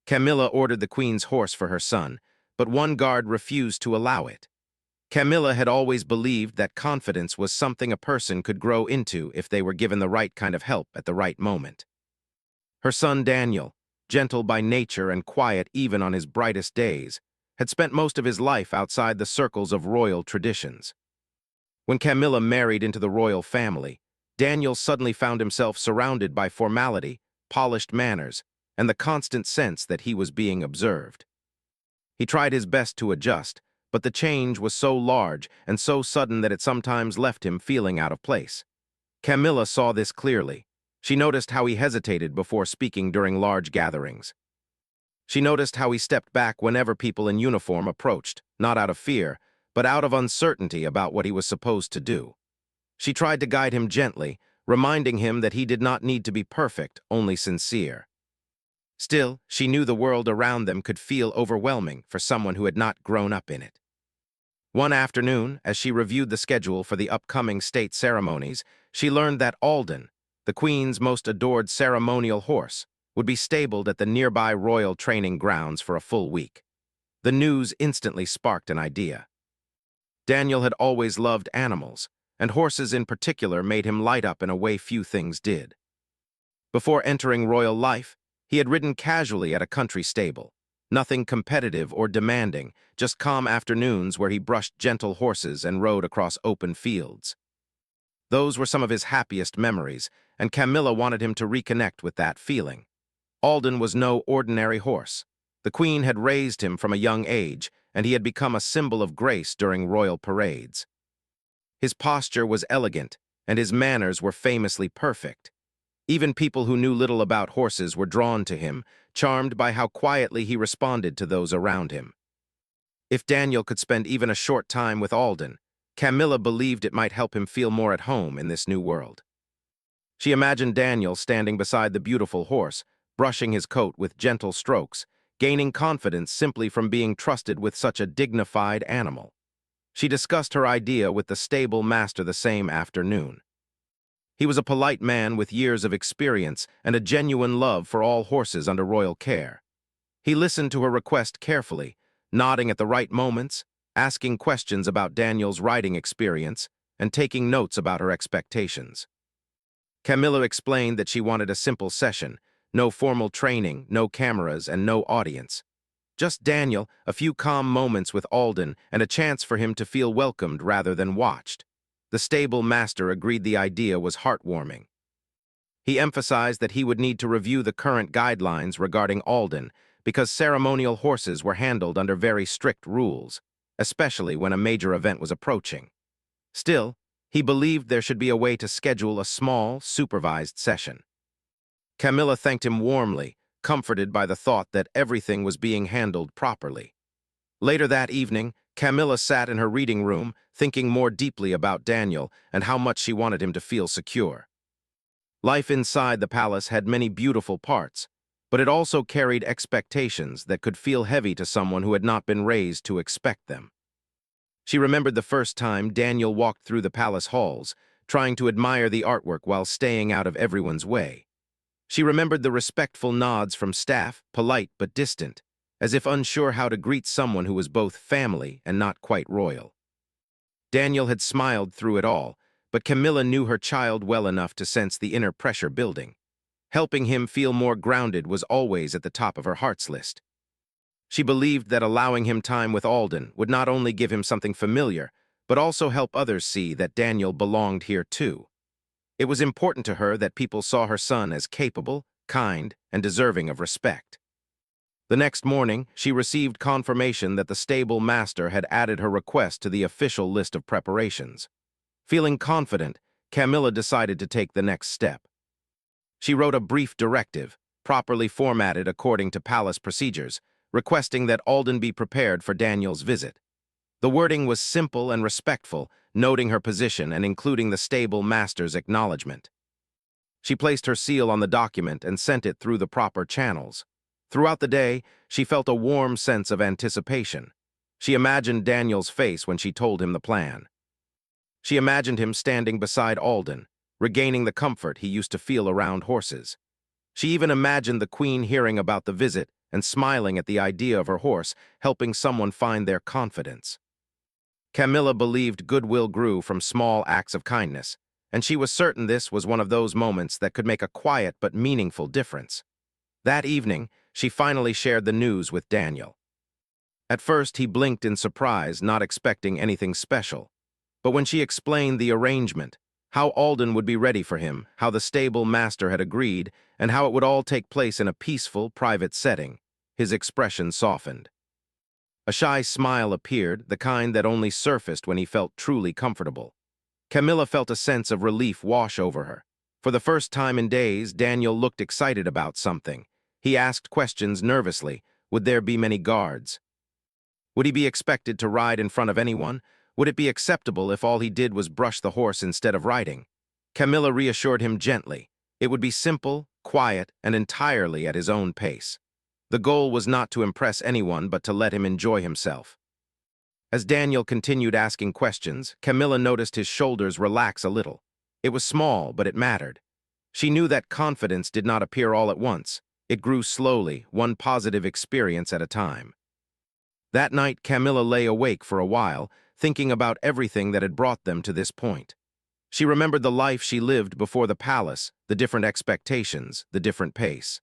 Camilla ordered the queen's horse for her son, but one guard refused to allow it. Camilla had always believed that confidence was something a person could grow into if they were given the right kind of help at the right moment. Her son Daniel, gentle by nature and quiet even on his brightest days, had spent most of his life outside the circles of royal traditions. When Camilla married into the royal family, Daniel suddenly found himself surrounded by formality, polished manners, and the constant sense that he was being observed. He tried his best to adjust, but the change was so large and so sudden that it sometimes left him feeling out of place. Camilla saw this clearly. She noticed how he hesitated before speaking during large gatherings. She noticed how he stepped back whenever people in uniform approached, not out of fear, but out of uncertainty about what he was supposed to do. She tried to guide him gently, reminding him that he did not need to be perfect, only sincere. Still, she knew the world around them could feel overwhelming for someone who had not grown up in it. One afternoon, as she reviewed the schedule for the upcoming state ceremonies, she learned that Alden, the Queen's most adored ceremonial horse, would be stabled at the nearby royal training grounds for a full week. The news instantly sparked an idea. Daniel had always loved animals, and horses in particular made him light up in a way few things did. Before entering royal life, he had ridden casually at a country stable. Nothing competitive or demanding, just calm afternoons where he brushed gentle horses and rode across open fields. Those were some of his happiest memories, and Camilla wanted him to reconnect with that feeling. Alden was no ordinary horse. The Queen had raised him from a young age, and he had become a symbol of grace during royal parades. His posture was elegant, and his manners were famously perfect. Even people who knew little about horses were drawn to him, charmed by how quietly he responded to those around him. If Daniel could spend even a short time with Alden, Camilla believed it might help him feel more at home in this new world. She imagined Daniel standing beside the beautiful horse, brushing his coat with gentle strokes, gaining confidence simply from being trusted with such a dignified animal. She discussed her idea with the stable master the same afternoon. He was a polite man with years of experience and a genuine love for all horses under royal care. He listened to her request carefully, nodding at the right moments, asking questions about Daniel's riding experience, and taking notes about her expectations. Camilla explained that she wanted a simple session, no formal training, no cameras, and no audience. Just Daniel, a few calm moments with Alden, and a chance for him to feel welcomed rather than watched. The stable master agreed the idea was heartwarming. He emphasized that he would need to review the current guidelines regarding Alden because ceremonial horses were handled under very strict rules, especially when a major event was approaching. Still, he believed there should be a way to schedule a small, supervised session. Camilla thanked him warmly, comforted by the thought that everything was being handled properly. Later that evening, Camilla sat in her reading room, thinking more deeply about Daniel and how much she wanted him to feel secure. Life inside the palace had many beautiful parts, but it also carried expectations that could feel heavy to someone who had not been raised to expect them. She remembered the first time Daniel walked through the palace halls, trying to admire the artwork while staying out of everyone's way. She remembered the respectful nods from staff, polite but distant, as if unsure how to greet someone who was both family and not quite royal. Daniel had smiled through it all, but Camilla knew her child well enough to sense the inner pressure building. Helping him feel more grounded was always at the top of her heart's list. She believed that allowing him time with Alden would not only give him something familiar, but also help others see that Daniel belonged here too. It was important to her that people saw her son as capable, kind, and deserving of respect. The next morning, she received confirmation that the stable master had added her request to the official list of preparations. Feeling confident, Camilla decided to take the next step. She wrote a brief directive, properly formatted according to palace procedures, requesting that Alden be prepared for Daniel's visit. The wording was simple and respectful, noting her position and including the stable master's acknowledgement. She placed her seal on the document and sent it through the proper channels. Throughout the day, she felt a warm sense of anticipation. She imagined Daniel's face when she told him the plan. She imagined him standing beside Alden, regaining the comfort he used to feel around horses. She even imagined the Queen hearing about the visit and smiling at the idea of her horse helping someone find their confidence. Camilla believed goodwill grew from small acts of kindness, and she was certain this was one of those moments that could make a quiet but meaningful difference. That evening, she finally shared the news with Daniel. At first, he blinked in surprise, not expecting anything special. But when she explained the arrangement, how Alden would be ready for him, how the stable master had agreed, and how it would all take place in a peaceful, private setting, his expression softened. A shy smile appeared, the kind that only surfaced when he felt truly comfortable. Camilla felt a sense of relief wash over her. For the first time in days, Daniel looked excited about something. He asked questions nervously. Would there be many guards? Would he be expected to ride in front of anyone? Would it be acceptable if all he did was brush the horse instead of riding? Camilla reassured him gently. It would be simple, quiet, and entirely at his own pace. The goal was not to impress anyone but to let him enjoy himself. As Daniel continued asking questions, Camilla noticed his shoulders relax a little. It was small, but it mattered. She knew that confidence did not appear all at once. It grew slowly, one positive experience at a time. That night, Camilla lay awake for a while, thinking about everything that had brought them to this point. She remembered the life she lived before the palace, the different expectations, the different pace.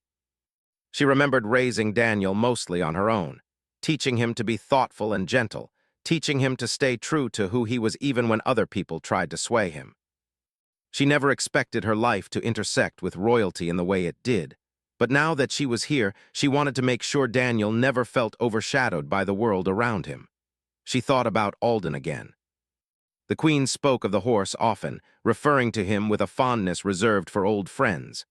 She remembered raising Daniel mostly on her own, teaching him to be thoughtful and gentle, teaching him to stay true to who he was even when other people tried to sway him. She never expected her life to intersect with royalty in the way it did, but now that she was here, she wanted to make sure Daniel never felt overshadowed by the world around him. She thought about Alden again. The queen spoke of the horse often, referring to him with a fondness reserved for old friends.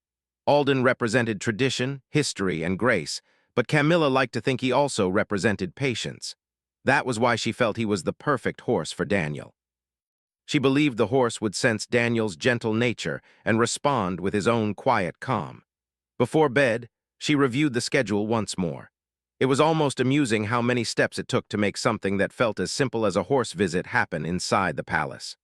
Alden represented tradition, history, and grace, but Camilla liked to think he also represented patience. That was why she felt he was the perfect horse for Daniel. She believed the horse would sense Daniel's gentle nature and respond with his own quiet calm. Before bed, she reviewed the schedule once more. It was almost amusing how many steps it took to make something that felt as simple as a horse visit happen inside the palace.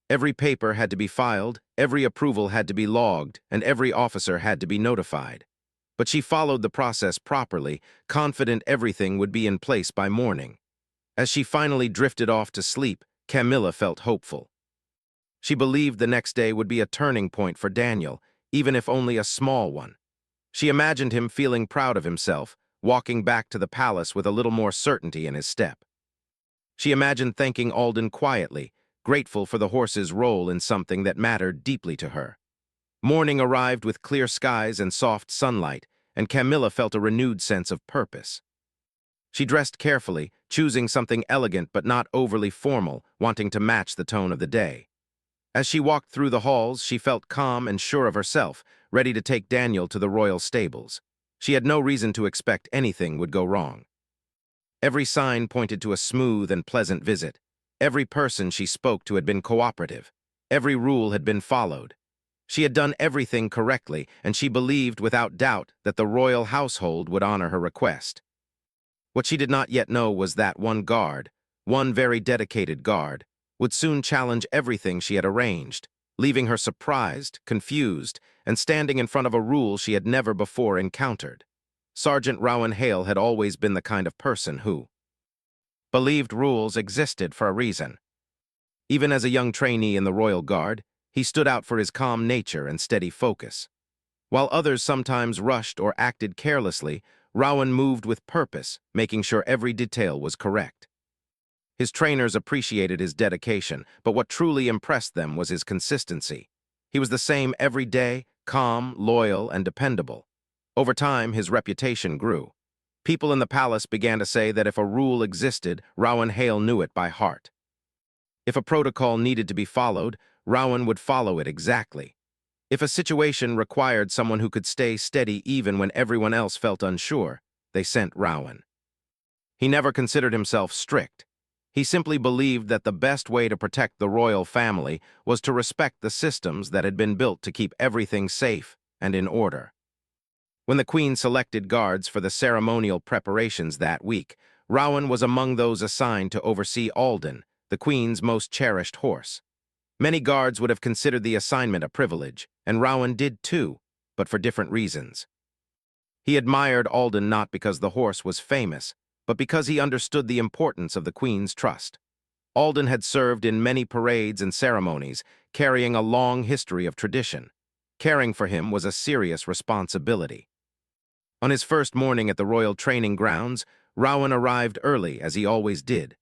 Every paper had to be filed, every approval had to be logged, and every officer had to be notified. But she followed the process properly, confident everything would be in place by morning. As she finally drifted off to sleep, Camilla felt hopeful. She believed the next day would be a turning point for Daniel, even if only a small one. She imagined him feeling proud of himself, walking back to the palace with a little more certainty in his step. She imagined thanking Alden quietly, grateful for the horse's role in something that mattered deeply to her. Morning arrived with clear skies and soft sunlight, and Camilla felt a renewed sense of purpose. She dressed carefully, choosing something elegant but not overly formal, wanting to match the tone of the day. As she walked through the halls, she felt calm and sure of herself, ready to take Daniel to the royal stables. She had no reason to expect anything would go wrong. Every sign pointed to a smooth and pleasant visit. Every person she spoke to had been cooperative. Every rule had been followed. She had done everything correctly, and she believed without doubt that the royal household would honor her request. What she did not yet know was that one guard, one very dedicated guard, would soon challenge everything she had arranged, leaving her surprised, confused, and standing in front of a rule she had never before encountered. Sergeant Rowan Hale had always been the kind of person who believed rules existed for a reason. Even as a young trainee in the Royal Guard, he stood out for his calm nature and steady focus. While others sometimes rushed or acted carelessly, Rowan moved with purpose, making sure every detail was correct. His trainers appreciated his dedication, but what truly impressed them was his consistency. He was the same every day, calm, loyal, and dependable. Over time, his reputation grew. People in the palace began to say that if a rule existed, Rowan Hale knew it by heart. If a protocol needed to be followed, Rowan would follow it exactly. If a situation required someone who could stay steady even when everyone else felt unsure, they sent Rowan. He never considered himself strict. He simply believed that the best way to protect the royal family was to respect the systems that had been built to keep everything safe and in order. When the Queen selected guards for the ceremonial preparations that week, Rowan was among those assigned to oversee Alden, the Queen's most cherished horse. Many guards would have considered the assignment a privilege, and Rowan did too, but for different reasons. He admired Alden not because the horse was famous, but because he understood the importance of the Queen's trust. Alden had served in many parades and ceremonies, carrying a long history of tradition. Caring for him was a serious responsibility. On his first morning at the royal training grounds, Rowan arrived early, as he always did.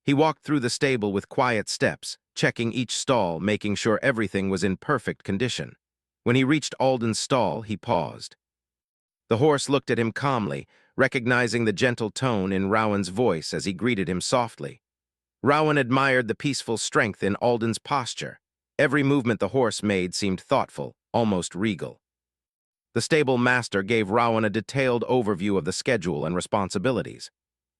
He walked through the stable with quiet steps, checking each stall, making sure everything was in perfect condition. When he reached Alden's stall, he paused. The horse looked at him calmly, recognizing the gentle tone in Rowan's voice as he greeted him softly. Rowan admired the peaceful strength in Alden's posture. Every movement the horse made seemed thoughtful, almost regal. The stable master gave Rowan a detailed overview of the schedule and responsibilities.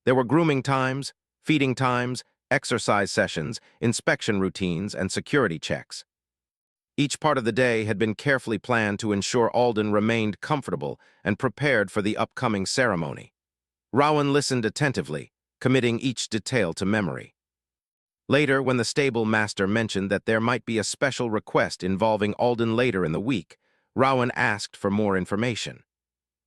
There were grooming times, feeding times, exercise sessions, inspection routines, and security checks. Each part of the day had been carefully planned to ensure Alden remained comfortable and prepared for the upcoming ceremony. Rowan listened attentively, committing each detail to memory. Later, when the stable master mentioned that there might be a special request involving Alden later in the week, Rowan asked for more information.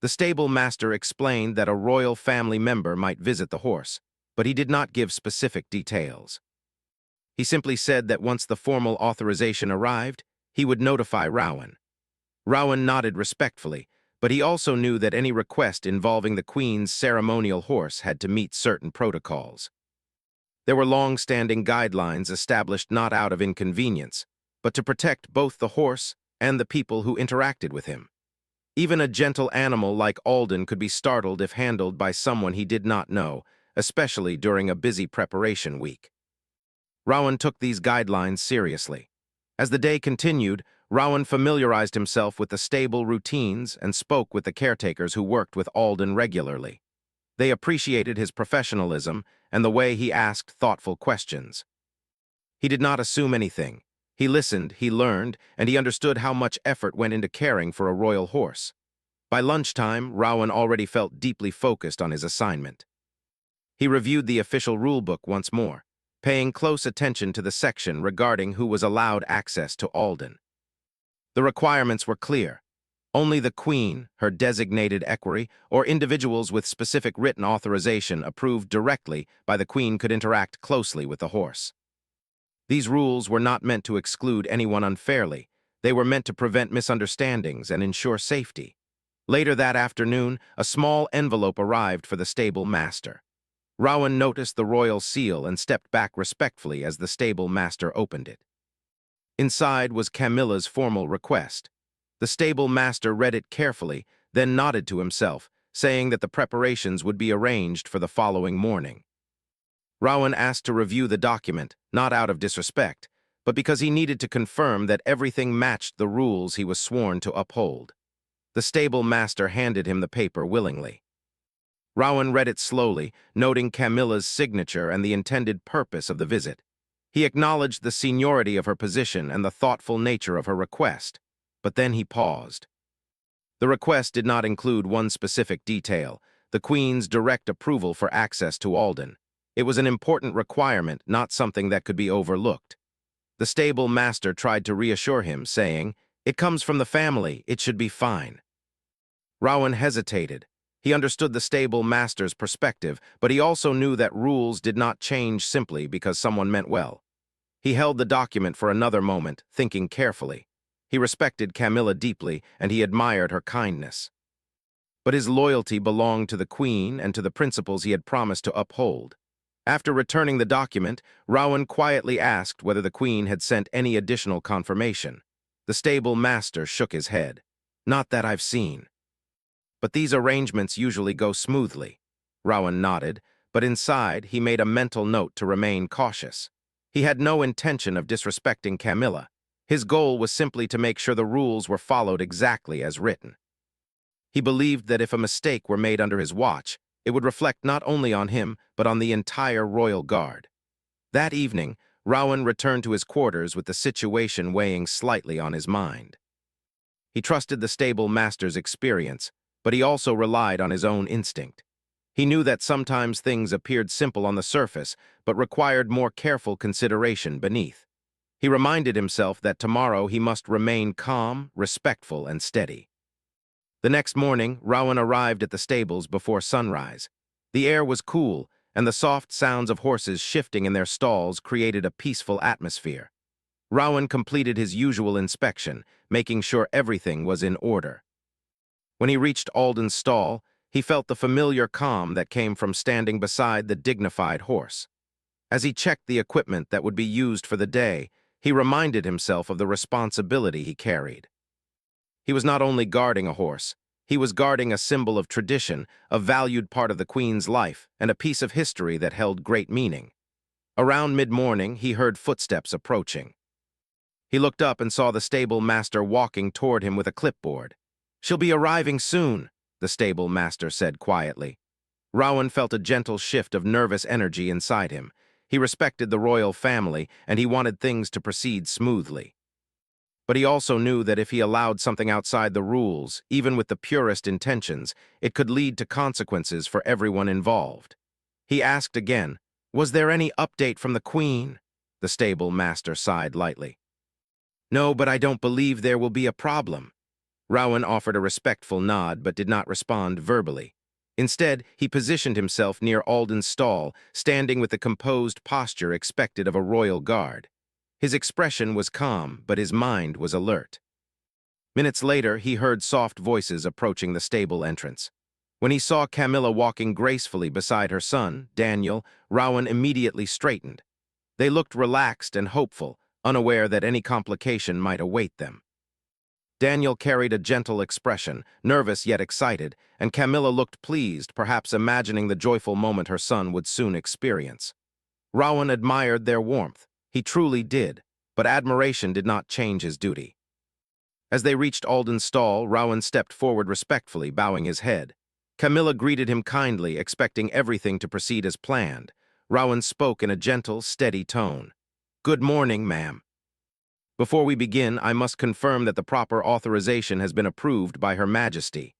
The stable master explained that a royal family member might visit the horse, but he did not give specific details. He simply said that once the formal authorization arrived, he would notify Rowan. Rowan nodded respectfully, but he also knew that any request involving the Queen's ceremonial horse had to meet certain protocols. There were long-standing guidelines established not out of inconvenience, but to protect both the horse and the people who interacted with him. Even a gentle animal like Alden could be startled if handled by someone he did not know, especially during a busy preparation week. Rowan took these guidelines seriously. As the day continued, Rowan familiarized himself with the stable routines and spoke with the caretakers who worked with Alden regularly. They appreciated his professionalism and the way he asked thoughtful questions. He did not assume anything. He listened, he learned, and he understood how much effort went into caring for a royal horse. By lunchtime, Rowan already felt deeply focused on his assignment. He reviewed the official rulebook once more, paying close attention to the section regarding who was allowed access to Alden. The requirements were clear. Only the Queen, her designated equerry, or individuals with specific written authorization approved directly by the Queen could interact closely with the horse. These rules were not meant to exclude anyone unfairly. They were meant to prevent misunderstandings and ensure safety. Later that afternoon, a small envelope arrived for the stable master. Rowan noticed the royal seal and stepped back respectfully as the stable master opened it. Inside was Camilla's formal request. The stable master read it carefully, then nodded to himself, saying that the preparations would be arranged for the following morning. Rowan asked to review the document, not out of disrespect, but because he needed to confirm that everything matched the rules he was sworn to uphold. The stable master handed him the paper willingly. Rowan read it slowly, noting Camilla's signature and the intended purpose of the visit. He acknowledged the seniority of her position and the thoughtful nature of her request, but then he paused. The request did not include one specific detail, the Queen's direct approval for access to Alden. It was an important requirement, not something that could be overlooked. The stable master tried to reassure him, saying, "It comes from the family, it should be fine." Rowan hesitated. He understood the stable master's perspective, but he also knew that rules did not change simply because someone meant well. He held the document for another moment, thinking carefully. He respected Camilla deeply, and he admired her kindness. But his loyalty belonged to the Queen and to the principles he had promised to uphold. After returning the document, Rowan quietly asked whether the Queen had sent any additional confirmation. The stable master shook his head. "Not that I've seen." "But these arrangements usually go smoothly." Rowan nodded, but inside he made a mental note to remain cautious. He had no intention of disrespecting Camilla. His goal was simply to make sure the rules were followed exactly as written. He believed that if a mistake were made under his watch, it would reflect not only on him, but on the entire royal guard. That evening, Rowan returned to his quarters with the situation weighing slightly on his mind. He trusted the stable master's experience, but he also relied on his own instinct. He knew that sometimes things appeared simple on the surface, but required more careful consideration beneath. He reminded himself that tomorrow he must remain calm, respectful, and steady. The next morning, Rowan arrived at the stables before sunrise. The air was cool, and the soft sounds of horses shifting in their stalls created a peaceful atmosphere. Rowan completed his usual inspection, making sure everything was in order. When he reached Alden's stall, he felt the familiar calm that came from standing beside the dignified horse. As he checked the equipment that would be used for the day, he reminded himself of the responsibility he carried. He was not only guarding a horse, he was guarding a symbol of tradition, a valued part of the Queen's life, and a piece of history that held great meaning. Around mid-morning, he heard footsteps approaching. He looked up and saw the stable master walking toward him with a clipboard. "She'll be arriving soon," the stable master said quietly. Rowan felt a gentle shift of nervous energy inside him. He respected the royal family, and he wanted things to proceed smoothly. But he also knew that if he allowed something outside the rules, even with the purest intentions, it could lead to consequences for everyone involved. He asked again, "Was there any update from the Queen?" The stable master sighed lightly. "No, but I don't believe there will be a problem." Rowan offered a respectful nod but did not respond verbally. Instead, he positioned himself near Alden's stall, standing with the composed posture expected of a royal guard. His expression was calm, but his mind was alert. Minutes later, he heard soft voices approaching the stable entrance. When he saw Camilla walking gracefully beside her son, Daniel, Rowan immediately straightened. They looked relaxed and hopeful, unaware that any complication might await them. Daniel carried a gentle expression, nervous yet excited, and Camilla looked pleased, perhaps imagining the joyful moment her son would soon experience. Rowan admired their warmth. He truly did, but admiration did not change his duty. As they reached Alden's stall, Rowan stepped forward respectfully, bowing his head. Camilla greeted him kindly, expecting everything to proceed as planned. Rowan spoke in a gentle, steady tone. "Good morning, ma'am. Before we begin, I must confirm that the proper authorization has been approved by Her Majesty."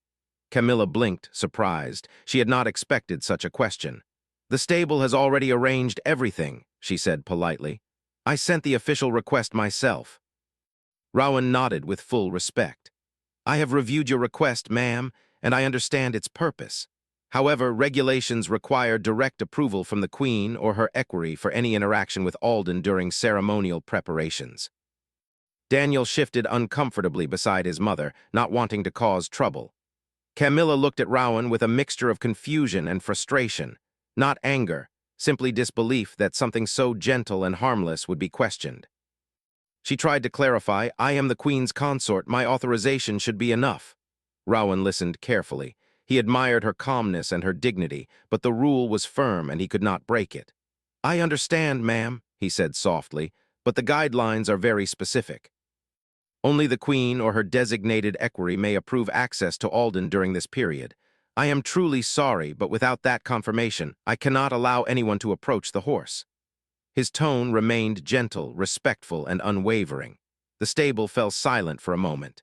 Camilla blinked, surprised. She had not expected such a question. "The stable has already arranged everything," she said politely. "I sent the official request myself." Rowan nodded with full respect. "I have reviewed your request, ma'am, and I understand its purpose. However, regulations require direct approval from the Queen or her equerry for any interaction with Alden during ceremonial preparations." Daniel shifted uncomfortably beside his mother, not wanting to cause trouble. Camilla looked at Rowan with a mixture of confusion and frustration, not anger, simply disbelief that something so gentle and harmless would be questioned. She tried to clarify, "I am the Queen's consort, my authorization should be enough." Rowan listened carefully. He admired her calmness and her dignity, but the rule was firm and he could not break it. "I understand, ma'am," he said softly, "but the guidelines are very specific. Only the Queen or her designated equerry may approve access to Alden during this period. I am truly sorry, but without that confirmation, I cannot allow anyone to approach the horse." His tone remained gentle, respectful, and unwavering. The stable fell silent for a moment.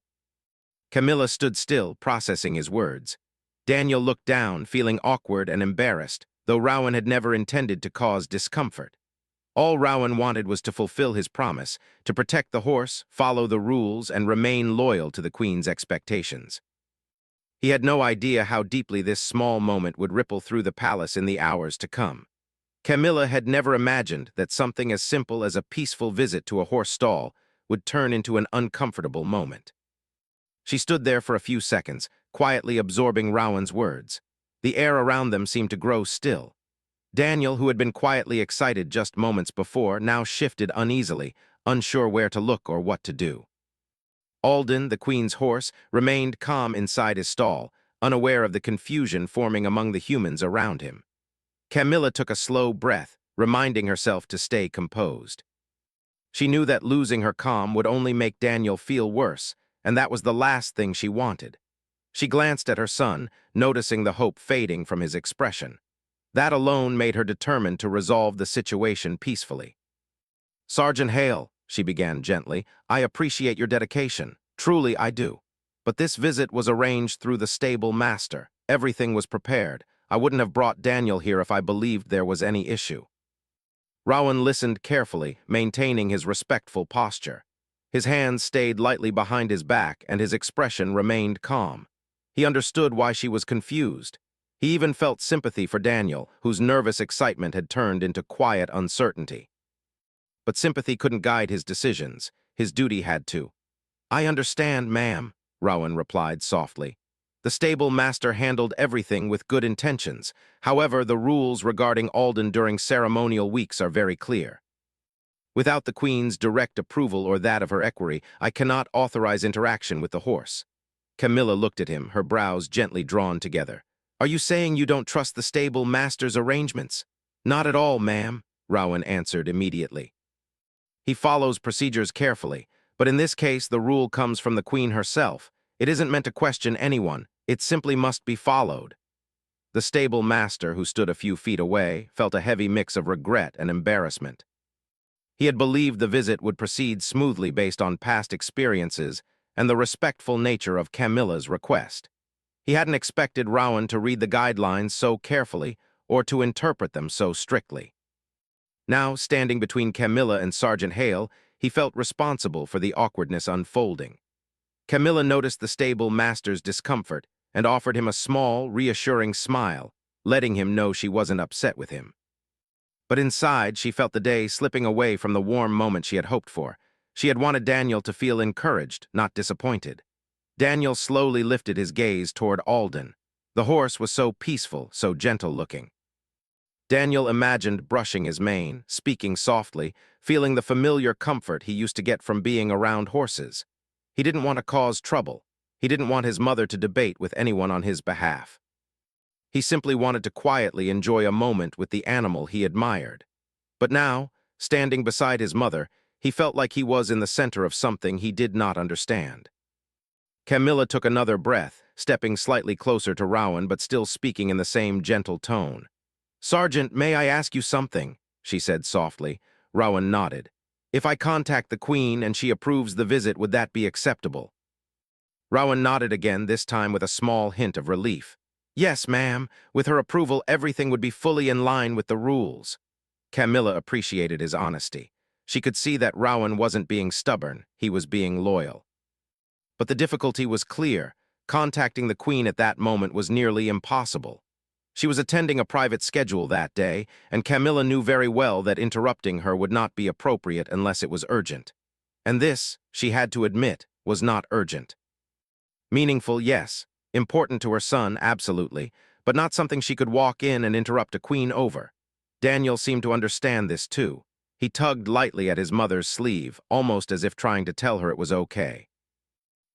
Camilla stood still, processing his words. Daniel looked down, feeling awkward and embarrassed, though Rowan had never intended to cause discomfort. All Rowan wanted was to fulfill his promise, to protect the horse, follow the rules, and remain loyal to the Queen's expectations. He had no idea how deeply this small moment would ripple through the palace in the hours to come. Camilla had never imagined that something as simple as a peaceful visit to a horse stall would turn into an uncomfortable moment. She stood there for a few seconds, quietly absorbing Rowan's words. The air around them seemed to grow still. Daniel, who had been quietly excited just moments before, now shifted uneasily, unsure where to look or what to do. Alden, the Queen's horse, remained calm inside his stall, unaware of the confusion forming among the humans around him. Camilla took a slow breath, reminding herself to stay composed. She knew that losing her calm would only make Daniel feel worse, and that was the last thing she wanted. She glanced at her son, noticing the hope fading from his expression. That alone made her determined to resolve the situation peacefully. "Sergeant Hale," she began gently, "I appreciate your dedication. Truly, I do. But this visit was arranged through the stable master. Everything was prepared. I wouldn't have brought Daniel here if I believed there was any issue." Rowan listened carefully, maintaining his respectful posture. His hands stayed lightly behind his back, and his expression remained calm. He understood why she was confused. He even felt sympathy for Daniel, whose nervous excitement had turned into quiet uncertainty. But sympathy couldn't guide his decisions. His duty had to. "I understand, ma'am," Rowan replied softly. The stable master handled everything with good intentions. However, the rules regarding Alden during ceremonial weeks are very clear. Without the Queen's direct approval or that of her equerry, I cannot authorize interaction with the horse. Camilla looked at him, her brows gently drawn together. "Are you saying you don't trust the stable master's arrangements?" "Not at all, ma'am," Rowan answered immediately. "He follows procedures carefully, but in this case the rule comes from the Queen herself. It isn't meant to question anyone, it simply must be followed." The stable master, who stood a few feet away, felt a heavy mix of regret and embarrassment. He had believed the visit would proceed smoothly based on past experiences and the respectful nature of Camilla's request. He hadn't expected Rowan to read the guidelines so carefully or to interpret them so strictly. Now, standing between Camilla and Sergeant Hale, he felt responsible for the awkwardness unfolding. Camilla noticed the stable master's discomfort and offered him a small, reassuring smile, letting him know she wasn't upset with him. But inside, she felt the day slipping away from the warm moment she had hoped for. She had wanted Daniel to feel encouraged, not disappointed. Daniel slowly lifted his gaze toward Alden. The horse was so peaceful, so gentle-looking. Daniel imagined brushing his mane, speaking softly, feeling the familiar comfort he used to get from being around horses. He didn't want to cause trouble. He didn't want his mother to debate with anyone on his behalf. He simply wanted to quietly enjoy a moment with the animal he admired. But now, standing beside his mother, he felt like he was in the center of something he did not understand. Camilla took another breath, stepping slightly closer to Rowan but still speaking in the same gentle tone. "Sergeant, may I ask you something?" she said softly. Rowan nodded. "If I contact the Queen and she approves the visit, would that be acceptable?" Rowan nodded again, this time with a small hint of relief. "Yes, ma'am. With her approval, everything would be fully in line with the rules." Camilla appreciated his honesty. She could see that Rowan wasn't being stubborn, he was being loyal. But the difficulty was clear. Contacting the Queen at that moment was nearly impossible. She was attending a private schedule that day, and Camilla knew very well that interrupting her would not be appropriate unless it was urgent. And this, she had to admit, was not urgent. Meaningful, yes. Important to her son, absolutely, but not something she could walk in and interrupt a queen over. Daniel seemed to understand this too. He tugged lightly at his mother's sleeve, almost as if trying to tell her it was okay.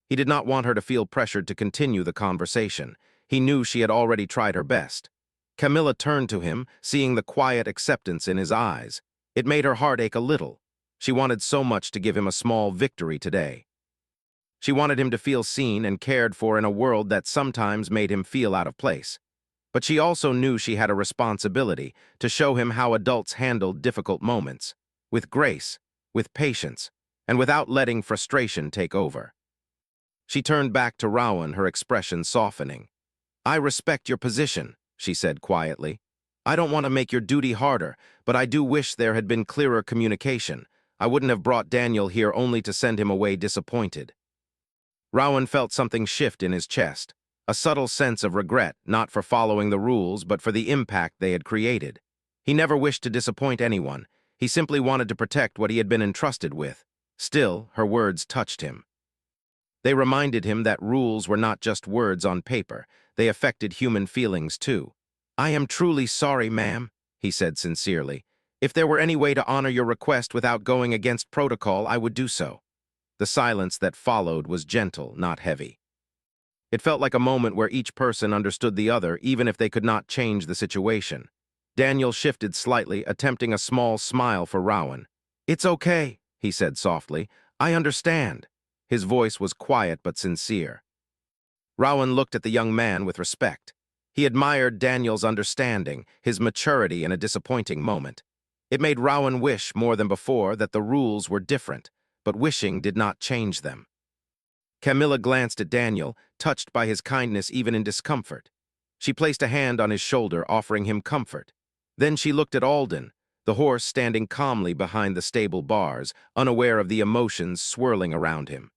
He did not want her to feel pressured to continue the conversation. He knew she had already tried her best. Camilla turned to him, seeing the quiet acceptance in his eyes. It made her heart ache a little. She wanted so much to give him a small victory today. She wanted him to feel seen and cared for in a world that sometimes made him feel out of place. But she also knew she had a responsibility to show him how adults handled difficult moments, with grace, with patience, and without letting frustration take over. She turned back to Rowan, her expression softening. "I respect your position," she said quietly. "I don't want to make your duty harder, but I do wish there had been clearer communication. I wouldn't have brought Daniel here only to send him away disappointed." Rowan felt something shift in his chest, a subtle sense of regret, not for following the rules, but for the impact they had created. He never wished to disappoint anyone. He simply wanted to protect what he had been entrusted with. Still, her words touched him. They reminded him that rules were not just words on paper. They affected human feelings, too. "I am truly sorry, ma'am," he said sincerely. "If there were any way to honor your request without going against protocol, I would do so." The silence that followed was gentle, not heavy. It felt like a moment where each person understood the other, even if they could not change the situation. Daniel shifted slightly, attempting a small smile for Rowan. "It's okay," he said softly. "I understand." His voice was quiet but sincere. Rowan looked at the young man with respect. He admired Daniel's understanding, his maturity in a disappointing moment. It made Rowan wish, more than before, that the rules were different, but wishing did not change them. Camilla glanced at Daniel, touched by his kindness even in discomfort. She placed a hand on his shoulder, offering him comfort. Then she looked at Alden, the horse standing calmly behind the stable bars, unaware of the emotions swirling around him.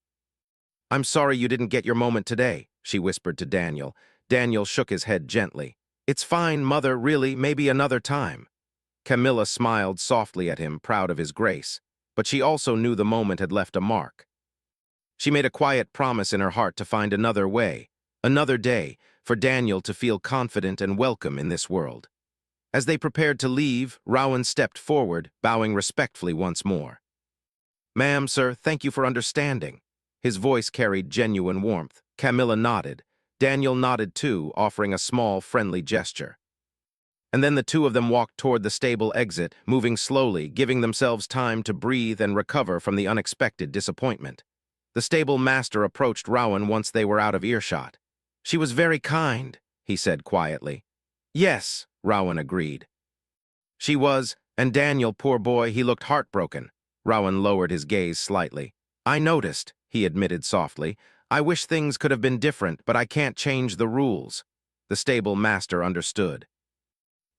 "I'm sorry you didn't get your moment today," she whispered to Daniel. Daniel shook his head gently. It's fine, Mother, really, maybe another time. Camilla smiled softly at him, proud of his grace, but she also knew the moment had left a mark. She made a quiet promise in her heart to find another way, another day, for Daniel to feel confident and welcome in this world. As they prepared to leave, Rowan stepped forward, bowing respectfully once more. Ma'am, sir, thank you for understanding. His voice carried genuine warmth. Camilla nodded. Daniel nodded too, offering a small, friendly gesture. And then the two of them walked toward the stable exit, moving slowly, giving themselves time to breathe and recover from the unexpected disappointment. The stable master approached Rowan once they were out of earshot. She was very kind, he said quietly. Yes, Rowan agreed. She was, and Daniel, poor boy, he looked heartbroken. Rowan lowered his gaze slightly. I noticed, he admitted softly. I wish things could have been different, but I can't change the rules. The stable master understood.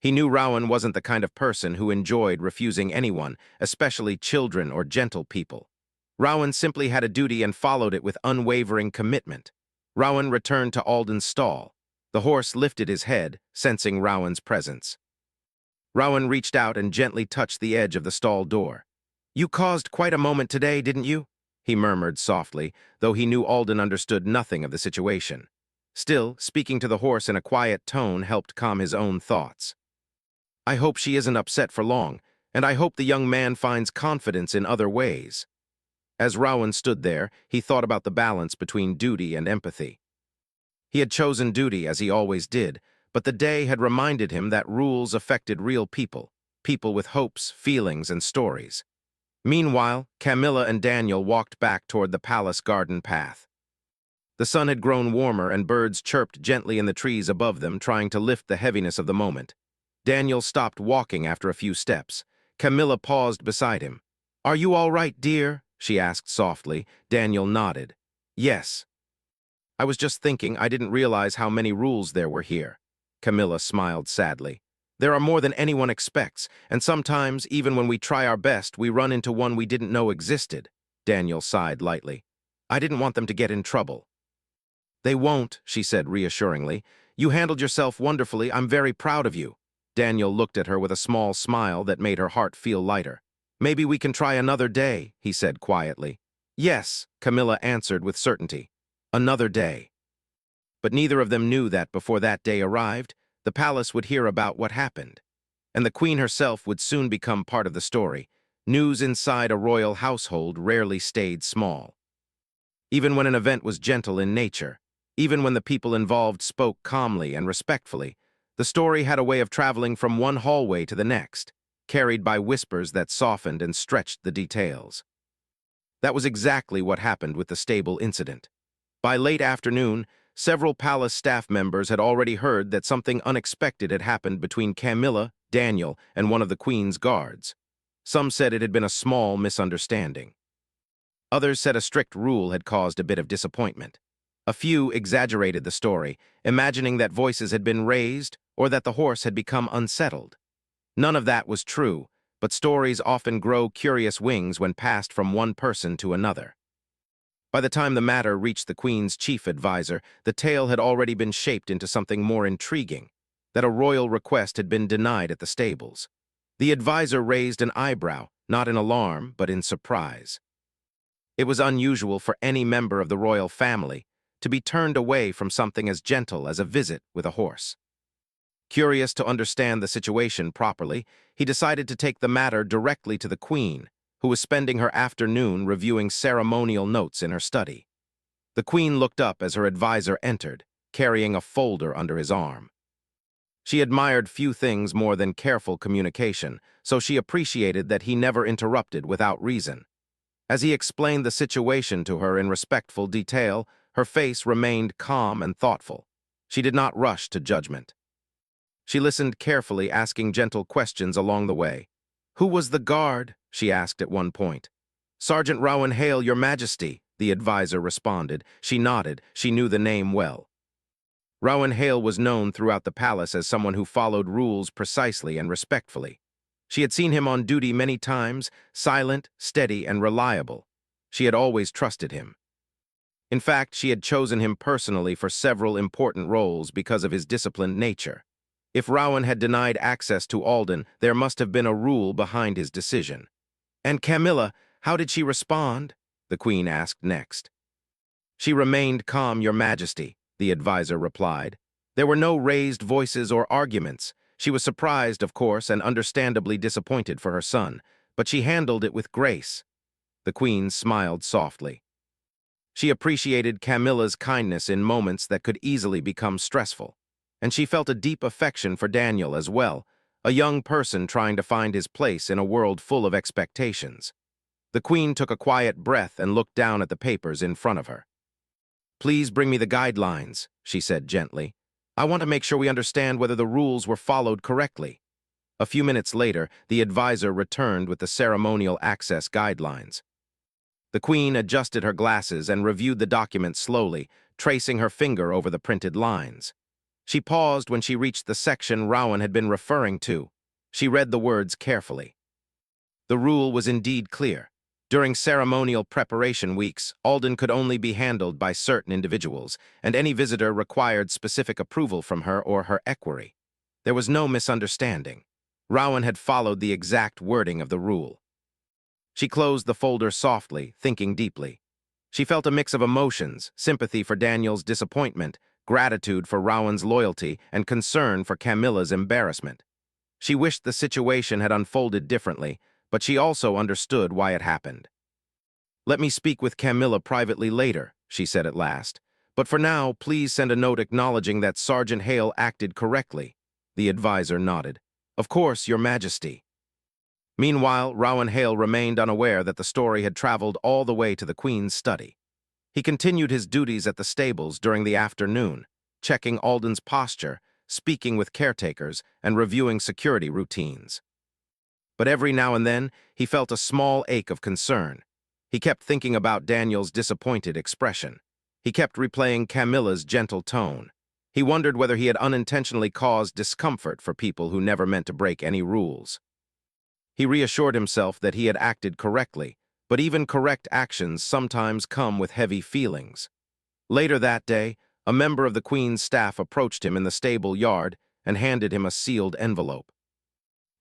He knew Rowan wasn't the kind of person who enjoyed refusing anyone, especially children or gentle people. Rowan simply had a duty and followed it with unwavering commitment. Rowan returned to Alden's stall. The horse lifted his head, sensing Rowan's presence. Rowan reached out and gently touched the edge of the stall door. You caused quite a moment today, didn't you? He murmured softly, though he knew Alden understood nothing of the situation. Still, speaking to the horse in a quiet tone helped calm his own thoughts. I hope she isn't upset for long, and I hope the young man finds confidence in other ways. As Rowan stood there, he thought about the balance between duty and empathy. He had chosen duty, as he always did, but the day had reminded him that rules affected real people, people with hopes, feelings, and stories. Meanwhile, Camilla and Daniel walked back toward the palace garden path. The sun had grown warmer and birds chirped gently in the trees above them, trying to lift the heaviness of the moment. Daniel stopped walking after a few steps. Camilla paused beside him. Are you all right, dear? She asked softly. Daniel nodded. Yes. I was just thinking I didn't realize how many rules there were here. Camilla smiled sadly. There are more than anyone expects, and sometimes, even when we try our best, we run into one we didn't know existed. Daniel sighed lightly. I didn't want them to get in trouble. They won't, she said reassuringly. You handled yourself wonderfully. I'm very proud of you. Daniel looked at her with a small smile that made her heart feel lighter. Maybe we can try another day, he said quietly. Yes, Camilla answered with certainty. Another day. But neither of them knew that before that day arrived, the palace would hear about what happened. And the queen herself would soon become part of the story. News inside a royal household rarely stayed small. Even when an event was gentle in nature, even when the people involved spoke calmly and respectfully, the story had a way of traveling from one hallway to the next, carried by whispers that softened and stretched the details. That was exactly what happened with the stable incident. By late afternoon, several palace staff members had already heard that something unexpected had happened between Camilla, Daniel, and one of the queen's guards. Some said it had been a small misunderstanding. Others said a strict rule had caused a bit of disappointment. A few exaggerated the story, imagining that voices had been raised or that the horse had become unsettled. None of that was true, but stories often grow curious wings when passed from one person to another. By the time the matter reached the Queen's chief advisor, the tale had already been shaped into something more intriguing, that a royal request had been denied at the stables. The advisor raised an eyebrow, not in alarm, but in surprise. It was unusual for any member of the royal family to be turned away from something as gentle as a visit with a horse. Curious to understand the situation properly, he decided to take the matter directly to the Queen, who was spending her afternoon reviewing ceremonial notes in her study. The Queen looked up as her advisor entered, carrying a folder under his arm. She admired few things more than careful communication, so she appreciated that he never interrupted without reason. As he explained the situation to her in respectful detail, her face remained calm and thoughtful. She did not rush to judgment. She listened carefully, asking gentle questions along the way. Who was the guard? She asked at one point. Sergeant Rowan Hale, Your Majesty, the advisor responded. She nodded. She knew the name well. Rowan Hale was known throughout the palace as someone who followed rules precisely and respectfully. She had seen him on duty many times, silent, steady, and reliable. She had always trusted him. In fact, she had chosen him personally for several important roles because of his disciplined nature. If Rowan had denied access to Alden, there must have been a rule behind his decision. "And Camilla, how did she respond?" the Queen asked next. "She remained calm, Your Majesty," the advisor replied. "There were no raised voices or arguments. She was surprised, of course, and understandably disappointed for her son, but she handled it with grace." The Queen smiled softly. She appreciated Camilla's kindness in moments that could easily become stressful, and she felt a deep affection for Daniel as well, a young person trying to find his place in a world full of expectations. The Queen took a quiet breath and looked down at the papers in front of her. "Please bring me the guidelines," she said gently. "I want to make sure we understand whether the rules were followed correctly." A few minutes later, the advisor returned with the ceremonial access guidelines. The Queen adjusted her glasses and reviewed the document slowly, tracing her finger over the printed lines. She paused when she reached the section Rowan had been referring to. She read the words carefully. The rule was indeed clear. During ceremonial preparation weeks, Alden could only be handled by certain individuals, and any visitor required specific approval from her or her equerry. There was no misunderstanding. Rowan had followed the exact wording of the rule. She closed the folder softly, thinking deeply. She felt a mix of emotions, sympathy for Daniel's disappointment, gratitude for Rowan's loyalty, and concern for Camilla's embarrassment. She wished the situation had unfolded differently, but she also understood why it happened. "Let me speak with Camilla privately later," she said at last. "But for now, please send a note acknowledging that Sergeant Hale acted correctly." The advisor nodded. "Of course, Your Majesty." Meanwhile, Rowan Hale remained unaware that the story had traveled all the way to the Queen's study. He continued his duties at the stables during the afternoon, checking Alden's posture, speaking with caretakers, and reviewing security routines. But every now and then, he felt a small ache of concern. He kept thinking about Daniel's disappointed expression. He kept replaying Camilla's gentle tone. He wondered whether he had unintentionally caused discomfort for people who never meant to break any rules. He reassured himself that he had acted correctly, but even correct actions sometimes come with heavy feelings. Later that day, a member of the Queen's staff approached him in the stable yard and handed him a sealed envelope.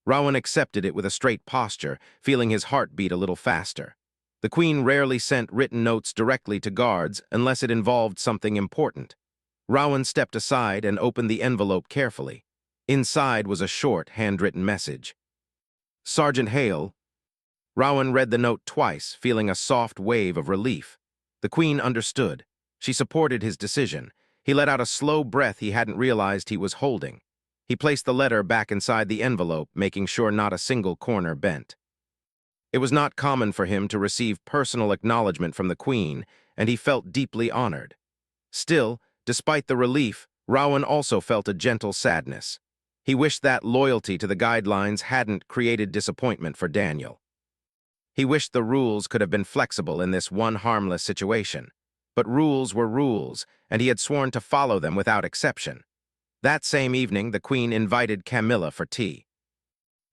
Rowan accepted it with a straight posture, feeling his heart beat a little faster. The Queen rarely sent written notes directly to guards unless it involved something important. Rowan stepped aside and opened the envelope carefully. Inside was a short, handwritten message. "Sergeant Hale." Rowan read the note twice, feeling a soft wave of relief. The Queen understood. She supported his decision. He let out a slow breath he hadn't realized he was holding. He placed the letter back inside the envelope, making sure not a single corner bent. It was not common for him to receive personal acknowledgement from the Queen, and he felt deeply honored. Still, despite the relief, Rowan also felt a gentle sadness. He wished that loyalty to the guidelines hadn't created disappointment for Daniel. He wished the rules could have been flexible in this one harmless situation. But rules were rules, and he had sworn to follow them without exception. That same evening, the Queen invited Camilla for tea.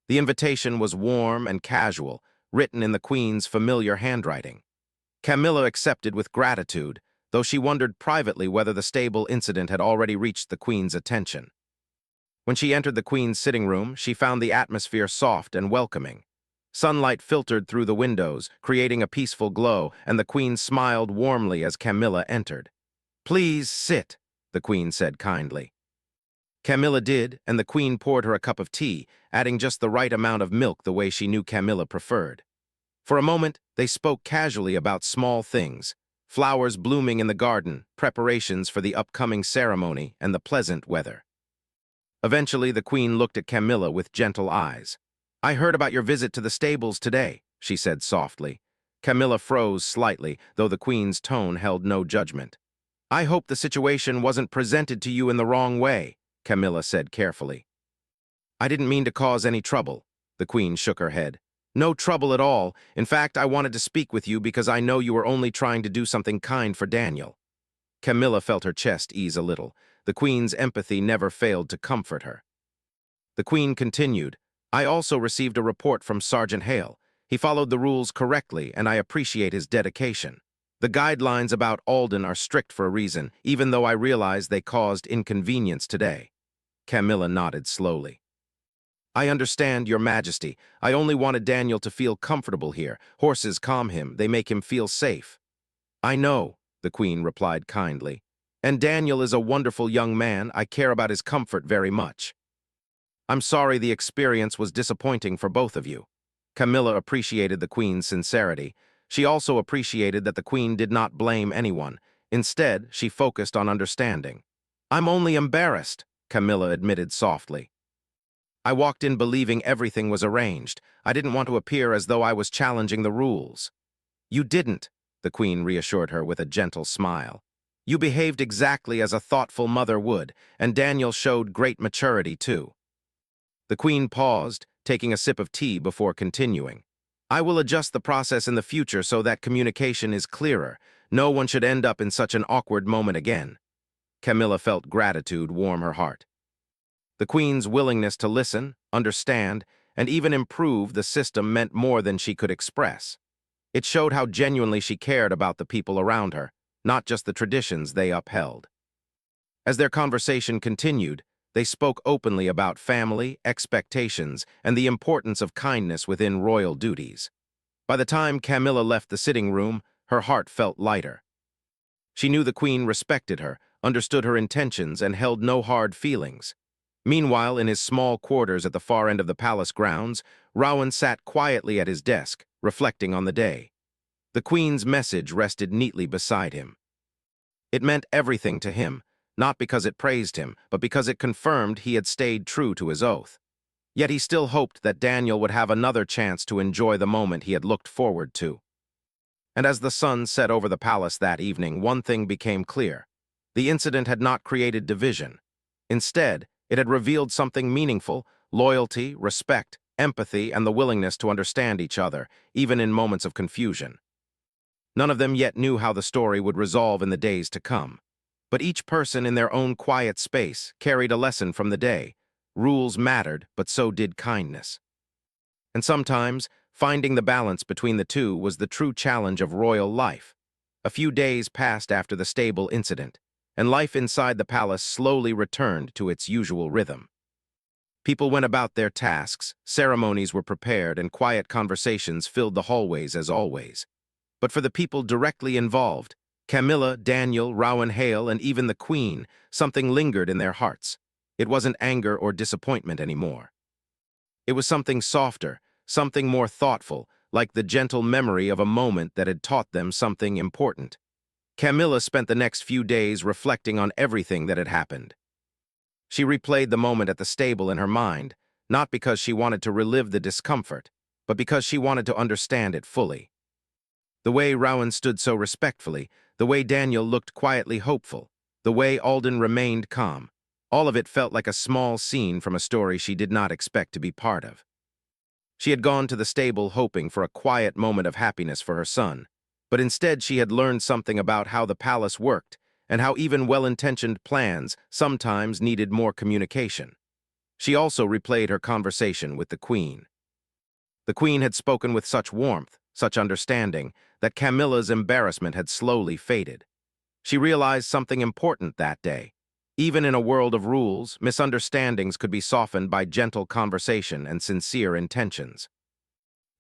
The invitation was warm and casual, written in the Queen's familiar handwriting. Camilla accepted with gratitude, though she wondered privately whether the stable incident had already reached the Queen's attention. When she entered the Queen's sitting room, she found the atmosphere soft and welcoming. Sunlight filtered through the windows, creating a peaceful glow, and the Queen smiled warmly as Camilla entered. "Please sit," the Queen said kindly. Camilla did, and the Queen poured her a cup of tea, adding just the right amount of milk the way she knew Camilla preferred. For a moment, they spoke casually about small things: flowers blooming in the garden, preparations for the upcoming ceremony, and the pleasant weather. Eventually, the Queen looked at Camilla with gentle eyes. "I heard about your visit to the stables today," she said softly. Camilla froze slightly, though the Queen's tone held no judgment. "I hope the situation wasn't presented to you in the wrong way," Camilla said carefully. "I didn't mean to cause any trouble," the Queen shook her head. "No trouble at all. In fact, I wanted to speak with you because I know you were only trying to do something kind for Daniel." Camilla felt her chest ease a little. The Queen's empathy never failed to comfort her. The Queen continued, "I also received a report from Sergeant Hale. He followed the rules correctly, and I appreciate his dedication." The guidelines about Alden are strict for a reason, even though I realize they caused inconvenience today. Camilla nodded slowly. I understand, Your Majesty. I only wanted Daniel to feel comfortable here. Horses calm him, they make him feel safe. I know, the Queen replied kindly. And Daniel is a wonderful young man. I care about his comfort very much. I'm sorry the experience was disappointing for both of you. Camilla appreciated the Queen's sincerity. She also appreciated that the Queen did not blame anyone. Instead, she focused on understanding. I'm only embarrassed, Camilla admitted softly. I walked in believing everything was arranged. I didn't want to appear as though I was challenging the rules. You didn't, the Queen reassured her with a gentle smile. You behaved exactly as a thoughtful mother would, and Daniel showed great maturity too. The Queen paused, taking a sip of tea before continuing. I will adjust the process in the future so that communication is clearer. No one should end up in such an awkward moment again. Camilla felt gratitude warm her heart. The Queen's willingness to listen, understand, and even improve the system meant more than she could express. It showed how genuinely she cared about the people around her, not just the traditions they upheld. As their conversation continued, they spoke openly about family, expectations, and the importance of kindness within royal duties. By the time Camilla left the sitting room, her heart felt lighter. She knew the Queen respected her, understood her intentions, and held no hard feelings. Meanwhile, in his small quarters at the far end of the palace grounds, Rowan sat quietly at his desk, reflecting on the day. The Queen's message rested neatly beside him. It meant everything to him, not because it praised him, but because it confirmed he had stayed true to his oath. Yet he still hoped that Daniel would have another chance to enjoy the moment he had looked forward to. And as the sun set over the palace that evening, one thing became clear. The incident had not created division. Instead, it had revealed something meaningful: loyalty, respect, empathy, and the willingness to understand each other, even in moments of confusion. None of them yet knew how the story would resolve in the days to come. But each person in their own quiet space carried a lesson from the day. Rules mattered, but so did kindness. And sometimes, finding the balance between the two was the true challenge of royal life. A few days passed after the stable incident, and life inside the palace slowly returned to its usual rhythm. People went about their tasks, ceremonies were prepared, and quiet conversations filled the hallways as always. But for the people directly involved, Camilla, Daniel, Rowan Hale, and even the Queen, something lingered in their hearts. It wasn't anger or disappointment anymore. It was something softer, something more thoughtful, like the gentle memory of a moment that had taught them something important. Camilla spent the next few days reflecting on everything that had happened. She replayed the moment at the stable in her mind, not because she wanted to relive the discomfort, but because she wanted to understand it fully. The way Rowan stood so respectfully, the way Daniel looked quietly hopeful, the way Alden remained calm, all of it felt like a small scene from a story she did not expect to be part of. She had gone to the stable hoping for a quiet moment of happiness for her son, but instead she had learned something about how the palace worked and how even well-intentioned plans sometimes needed more communication. She also replayed her conversation with the Queen. The Queen had spoken with such warmth, such understanding, that Camilla's embarrassment had slowly faded. She realized something important that day. Even in a world of rules, misunderstandings could be softened by gentle conversation and sincere intentions.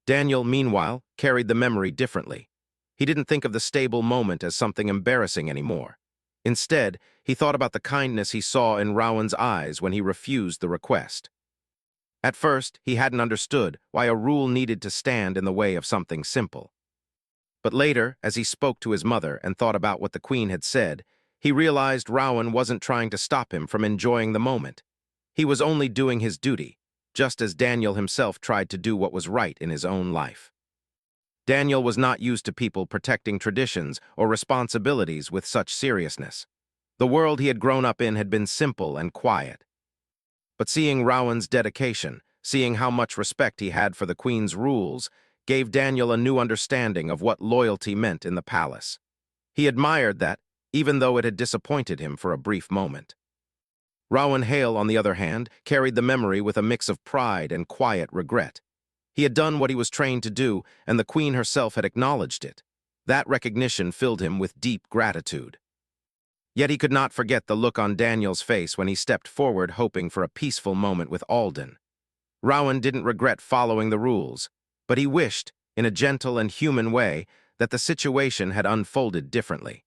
Daniel, meanwhile, carried the memory differently. He didn't think of the stable moment as something embarrassing anymore. Instead, he thought about the kindness he saw in Rowan's eyes when he refused the request. At first, he hadn't understood why a rule needed to stand in the way of something simple. But later, as he spoke to his mother and thought about what the Queen had said, he realized Rowan wasn't trying to stop him from enjoying the moment. He was only doing his duty, just as Daniel himself tried to do what was right in his own life. Daniel was not used to people protecting traditions or responsibilities with such seriousness. The world he had grown up in had been simple and quiet. But seeing Rowan's dedication, seeing how much respect he had for the Queen's rules, gave Daniel a new understanding of what loyalty meant in the palace. He admired that, even though it had disappointed him for a brief moment. Rowan Hale, on the other hand, carried the memory with a mix of pride and quiet regret. He had done what he was trained to do, and the Queen herself had acknowledged it. That recognition filled him with deep gratitude. Yet he could not forget the look on Daniel's face when he stepped forward hoping for a peaceful moment with Alden. Rowan didn't regret following the rules, but he wished, in a gentle and human way, that the situation had unfolded differently.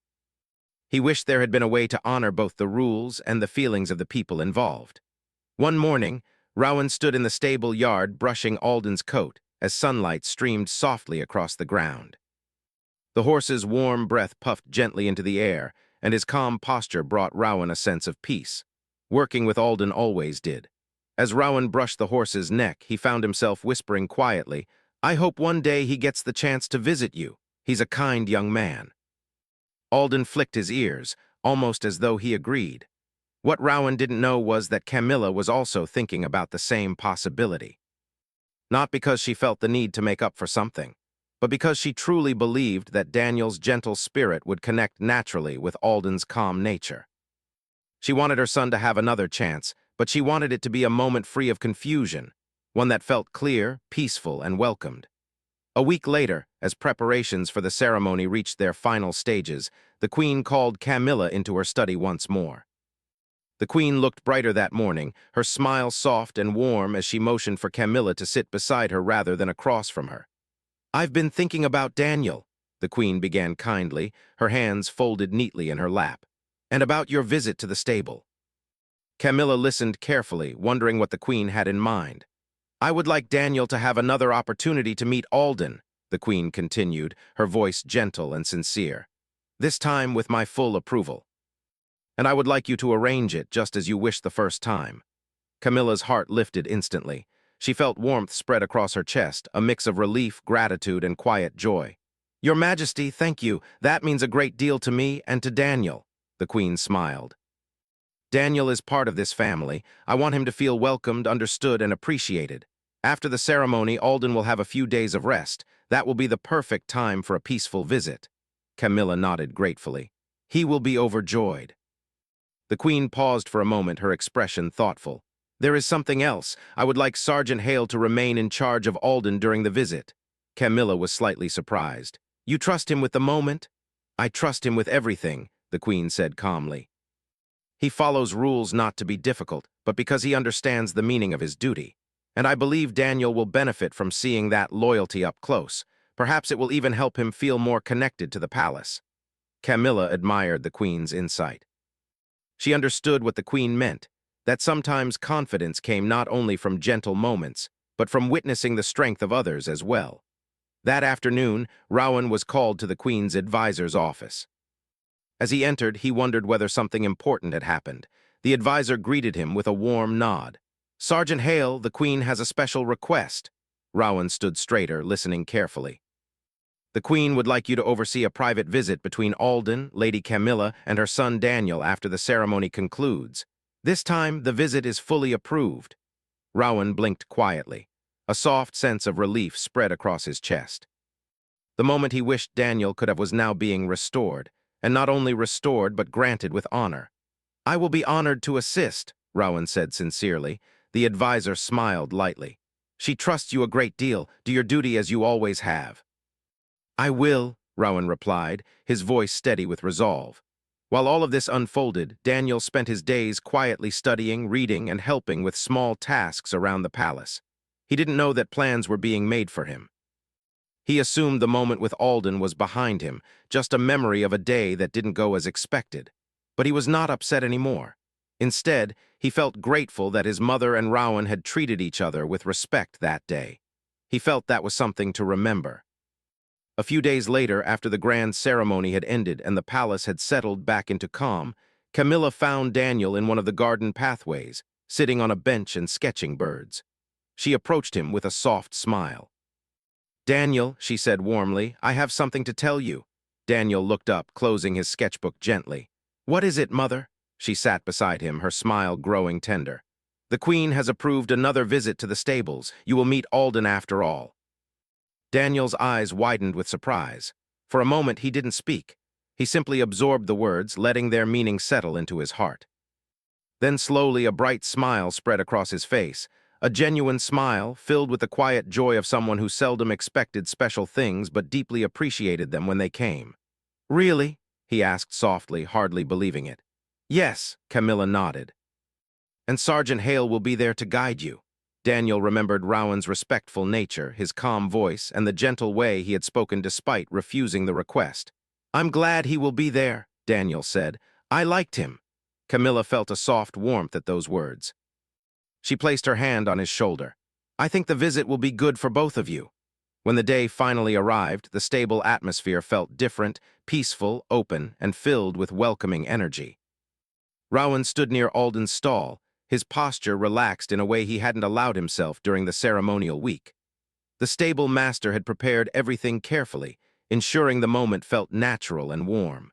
He wished there had been a way to honor both the rules and the feelings of the people involved. One morning, Rowan stood in the stable yard brushing Alden's coat as sunlight streamed softly across the ground. The horse's warm breath puffed gently into the air, and his calm posture brought Rowan a sense of peace. Working with Alden always did. As Rowan brushed the horse's neck, he found himself whispering quietly, "I hope one day he gets the chance to visit you. He's a kind young man." Alden flicked his ears, almost as though he agreed. What Rowan didn't know was that Camilla was also thinking about the same possibility. Not because she felt the need to make up for something, but because she truly believed that Daniel's gentle spirit would connect naturally with Alden's calm nature. She wanted her son to have another chance, but she wanted it to be a moment free of confusion, one that felt clear, peaceful, and welcomed. A week later, as preparations for the ceremony reached their final stages, the Queen called Camilla into her study once more. The Queen looked brighter that morning, her smile soft and warm as she motioned for Camilla to sit beside her rather than across from her. "I've been thinking about Daniel," the Queen began kindly, her hands folded neatly in her lap, "and about your visit to the stable." Camilla listened carefully, wondering what the Queen had in mind. "I would like Daniel to have another opportunity to meet Alden," the Queen continued, her voice gentle and sincere. "This time with my full approval. And I would like you to arrange it just as you wished the first time." Camilla's heart lifted instantly. She felt warmth spread across her chest, a mix of relief, gratitude, and quiet joy. "Your Majesty, thank you. That means a great deal to me and to Daniel," the Queen smiled. "Daniel is part of this family. I want him to feel welcomed, understood, and appreciated. After the ceremony, Alden will have a few days of rest. That will be the perfect time for a peaceful visit." Camilla nodded gratefully. "He will be overjoyed." The Queen paused for a moment, her expression thoughtful. "There is something else. I would like Sergeant Hale to remain in charge of Alden during the visit." Camilla was slightly surprised. "You trust him with the moment?" "I trust him with everything," the Queen said calmly. "He follows rules not to be difficult, but because he understands the meaning of his duty. And I believe Daniel will benefit from seeing that loyalty up close. Perhaps it will even help him feel more connected to the palace." Camilla admired the Queen's insight. She understood what the Queen meant, that sometimes confidence came not only from gentle moments, but from witnessing the strength of others as well. That afternoon, Rowan was called to the Queen's advisor's office. As he entered, he wondered whether something important had happened. The advisor greeted him with a warm nod. "Sergeant Hale, the Queen has a special request." Rowan stood straighter, listening carefully. "The Queen would like you to oversee a private visit between Alden, Lady Camilla, and her son Daniel after the ceremony concludes. This time, the visit is fully approved." Rowan blinked quietly. A soft sense of relief spread across his chest. The moment he wished Daniel could have was now being restored, and not only restored but granted with honor. "I will be honored to assist," Rowan said sincerely. The advisor smiled lightly. "She trusts you a great deal. Do your duty as you always have." "I will," Rowan replied, his voice steady with resolve. While all of this unfolded, Daniel spent his days quietly studying, reading, and helping with small tasks around the palace. He didn't know that plans were being made for him. He assumed the moment with Alden was behind him, just a memory of a day that didn't go as expected. But he was not upset anymore. Instead, he felt grateful that his mother and Rowan had treated each other with respect that day. He felt that was something to remember. A few days later, after the grand ceremony had ended and the palace had settled back into calm, Camilla found Daniel in one of the garden pathways, sitting on a bench and sketching birds. She approached him with a soft smile. "Daniel," she said warmly, "I have something to tell you." Daniel looked up, closing his sketchbook gently. "What is it, Mother?" She sat beside him, her smile growing tender. "The Queen has approved another visit to the stables. You will meet Alden after all." Daniel's eyes widened with surprise. For a moment, he didn't speak. He simply absorbed the words, letting their meaning settle into his heart. Then slowly a bright smile spread across his face, a genuine smile filled with the quiet joy of someone who seldom expected special things but deeply appreciated them when they came. "Really?" he asked softly, hardly believing it. "Yes," Camilla nodded. "And Sergeant Hale will be there to guide you." Daniel remembered Rowan's respectful nature, his calm voice, and the gentle way he had spoken despite refusing the request. "I'm glad he will be there," Daniel said. "I liked him." Camilla felt a soft warmth at those words. She placed her hand on his shoulder. "I think the visit will be good for both of you." When the day finally arrived, the stable atmosphere felt different, peaceful, open, and filled with welcoming energy. Rowan stood near Alden's stall, his posture relaxed in a way he hadn't allowed himself during the ceremonial week. The stable master had prepared everything carefully, ensuring the moment felt natural and warm.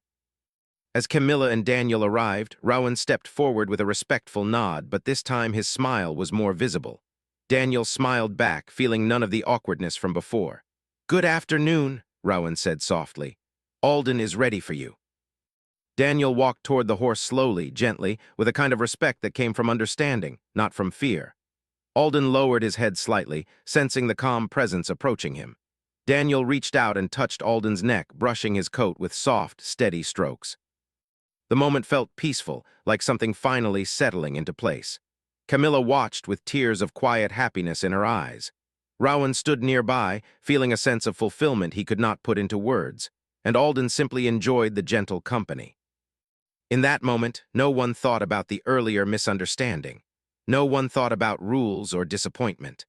As Camilla and Daniel arrived, Rowan stepped forward with a respectful nod, but this time his smile was more visible. Daniel smiled back, feeling none of the awkwardness from before. "Good afternoon," Rowan said softly. "Alden is ready for you." Daniel walked toward the horse slowly, gently, with a kind of respect that came from understanding, not from fear. Alden lowered his head slightly, sensing the calm presence approaching him. Daniel reached out and touched Alden's neck, brushing his coat with soft, steady strokes. The moment felt peaceful, like something finally settling into place. Camilla watched with tears of quiet happiness in her eyes. Rowan stood nearby, feeling a sense of fulfillment he could not put into words, and Alden simply enjoyed the gentle company. In that moment, no one thought about the earlier misunderstanding. No one thought about rules or disappointment.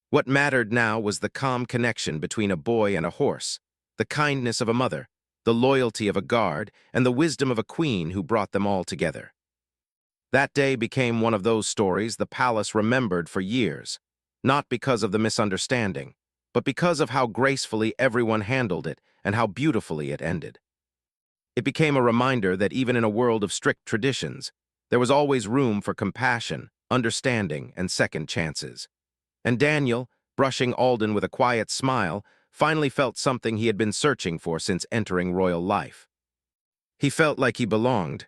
What mattered now was the calm connection between a boy and a horse, the kindness of a mother, the loyalty of a guard, and the wisdom of a queen who brought them all together. That day became one of those stories the palace remembered for years, not because of the misunderstanding, but because of how gracefully everyone handled it and how beautifully it ended. It became a reminder that even in a world of strict traditions, there was always room for compassion, understanding, and second chances. And Daniel, brushing Alden with a quiet smile, finally felt something he had been searching for since entering royal life. He felt like he belonged,